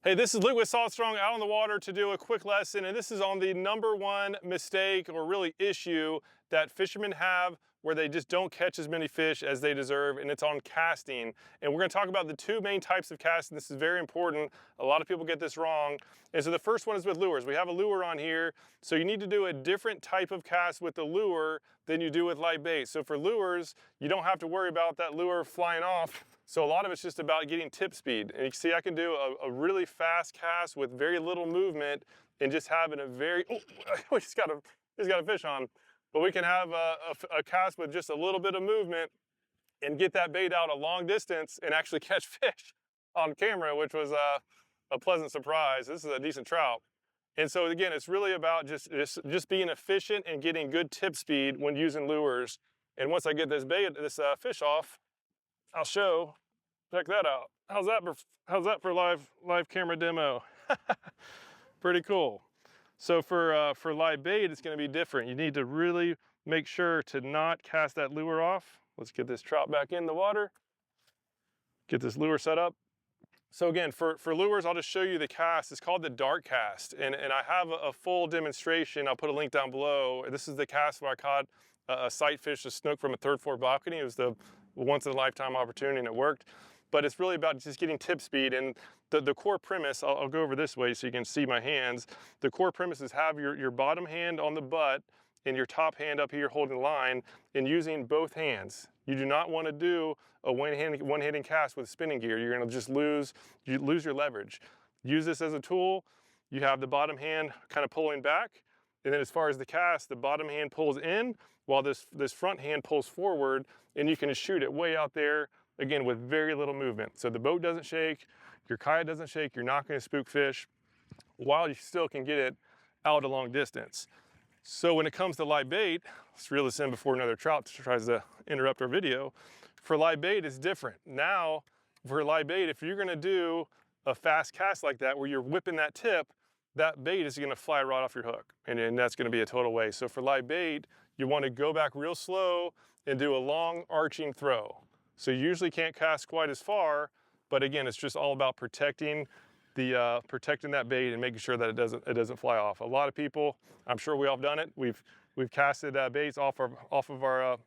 Hey, this is Luke with Salt Strong out on the water to do a quick lesson, and this is on the #1 mistake or really issue that fishermen have where they just don't catch as many fish as they deserve, and it's on casting. And we're going to talk about the two main types of casting. This is very important. A lot of people get this wrong. And so the first one is with lures. We have a lure on here, so you need to do a different type of cast with the lure than you do with light bait. So for lures, you don't have to worry about that lure flying off. So a lot of it's just about getting tip speed. And you can see I can do a really fast cast with very little movement and just having a very, oh, we just got a fish on. But we can have a cast with just a little bit of movement and get that bait out a long distance and actually catch fish on camera, which was a pleasant surprise. This is a decent trout. And so again, it's really about just being efficient and getting good tip speed when using lures. And once I get this fish off, I'll show. Check that out. How's that for live camera demo? Pretty cool. So for live bait, it's going to be different. You need to really make sure to not cast that lure off. Let's get this trout back in the water. Get this lure set up. So again, for lures, I'll just show you the cast. It's called the dart cast, and I have a full demonstration. I'll put a link down below. This is the cast where I caught a sight fish, a snook from a third floor balcony. It was the once-in-a-lifetime opportunity, and it worked. But it's really about just getting tip speed. And the core premise, I'll go over this way so you can see my hands. The core premise is have your bottom hand on the butt and your top hand up here holding the line and using both hands. You do not want to do a one-handed cast with spinning gear. You're going to just lose your leverage. Use this as a tool. You have the bottom hand kind of pulling back. And then as far as the cast, the bottom hand pulls in while this front hand pulls forward, and you can just shoot it way out there, again, with very little movement. So the boat doesn't shake, your kayak doesn't shake, you're not gonna spook fish, while you still can get it out a long distance. So when it comes to live bait, let's reel this in before another trout tries to interrupt our video. For live bait, it's different. Now, for live bait, if you're gonna do a fast cast like that, where you're whipping that tip, that bait is gonna fly right off your hook, and that's gonna be a total waste. So for live bait, you wanna go back real slow and do a long arching throw. So you usually can't cast quite as far, but again, it's just all about protecting that bait and making sure that it doesn't fly off. A lot of people, I'm sure we all have done it. We've casted baits off of our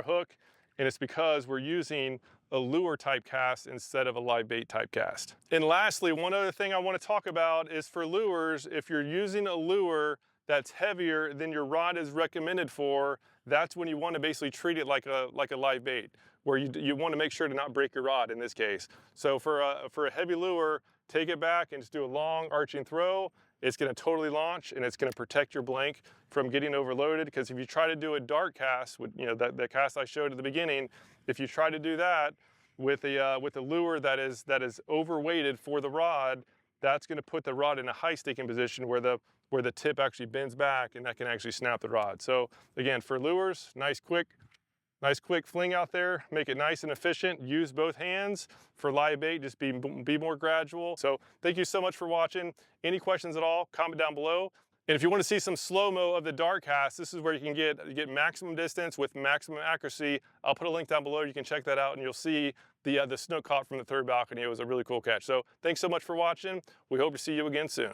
hook, and it's because we're using a lure type cast instead of a live bait type cast. And lastly, one other thing I want to talk about is for lures, if you're using a lure that's heavier than your rod is recommended for, that's when you want to basically treat it like a live bait, where you want to make sure to not break your rod in this case. So for a heavy lure, take it back and just do a long arching throw. It's going to totally launch, and it's going to protect your blank from getting overloaded. Because if you try to do a dart cast, with the cast I showed at the beginning, if you try to do that with a lure that is overweighted for the rod, that's going to put the rod in a high sticking position where the tip actually bends back, and that can actually snap the rod. So again, for lures, nice quick fling out there, make it nice and efficient, use both hands. For live bait, just be more gradual. So thank you so much for watching. Any questions at all, comment down below. And if you want to see some slow-mo of the dart cast, this is where you can get maximum distance with maximum accuracy. I'll put a link down below. You can check that out, and you'll see the snook caught from the third balcony. It was a really cool catch. So thanks so much for watching. We hope to see you again soon.